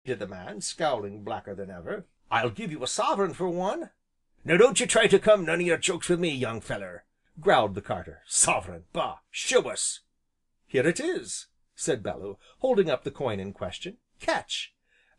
repeated the man, scowling blacker than ever. "I'll give you a sovereign for one." "Now don't you try to come none o' your jokes wi' me, young feller," growled the carter. "Sovereign, bah! Show us." "Here it is," said Bellew, holding up the coin in question, "catch!"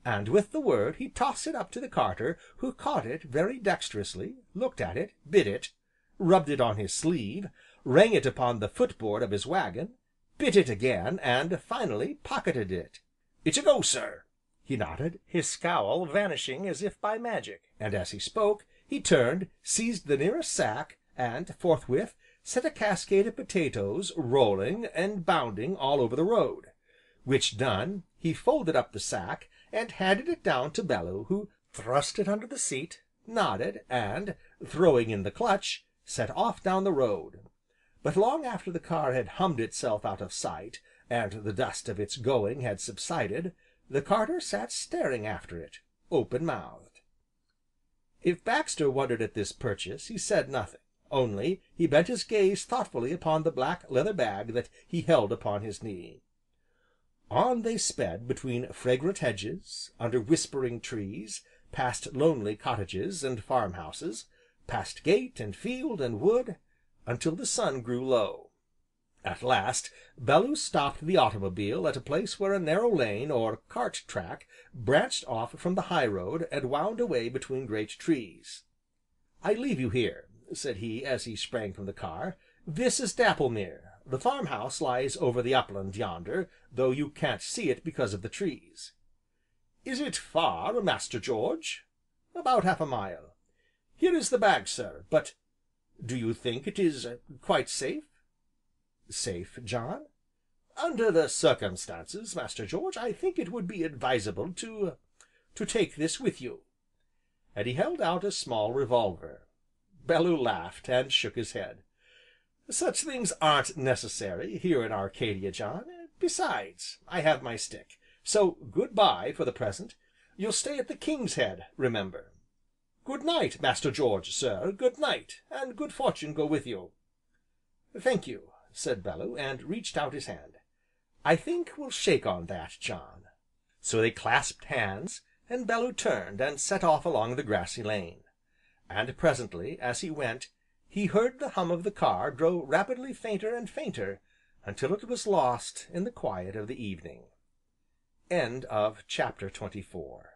And, with the word, he tossed it up to the carter, who caught it very dexterously, looked at it, bit it, rubbed it on his sleeve, rang it upon the foot board of his wagon, bit it again, and finally pocketed it. "It's a go, sir!" he nodded, his scowl vanishing as if by magic, and, as he spoke, he turned, seized the nearest sack, and, forthwith, set a cascade of potatoes rolling, and bounding all over the road; which done, he folded up the sack, and handed it down to Bellew, who thrust it under the seat, nodded, and, throwing in the clutch, set off down the road. But long after the car had hummed itself out of sight, and the dust of its going had subsided, the carter sat staring after it, open mouthed. If Baxter wondered at this purchase, he said nothing, only he bent his gaze thoughtfully upon the black leather bag that he held upon his knee. On they sped between fragrant hedges, under whispering trees, past lonely cottages, and farmhouses, past gate, and field, and wood, until the sun grew low. At last, Bellew stopped the automobile at a place where a narrow lane, or cart track, branched off from the high road, and wound away between great trees. "I leave you here," said he, as he sprang from the car. "This is Dapplemere. The farmhouse lies over the upland yonder, though you can't see it because of the trees." "Is it far, Master George?" "About half a mile." "Here is the bag, sir, but do you think it is quite safe?" "Safe, John?" "Under the circumstances, Master George, I think it would be advisable to take this with you." And he held out a small revolver. Bellew laughed, and shook his head. "Such things aren't necessary, here in Arcadia, John, besides, I have my stick, so good bye for the present. You'll stay at the 'King's Head,' remember." "Good night, Master George, sir, good night, and good fortune go with you." "Thank you," said Bellew, and reached out his hand. "I think we'll shake on that, John." So they clasped hands, and Bellew turned, and set off along the grassy lane. And presently, as he went, he heard the hum of the car grow rapidly fainter and fainter, until it was lost in the quiet of the evening. Chapter XXIV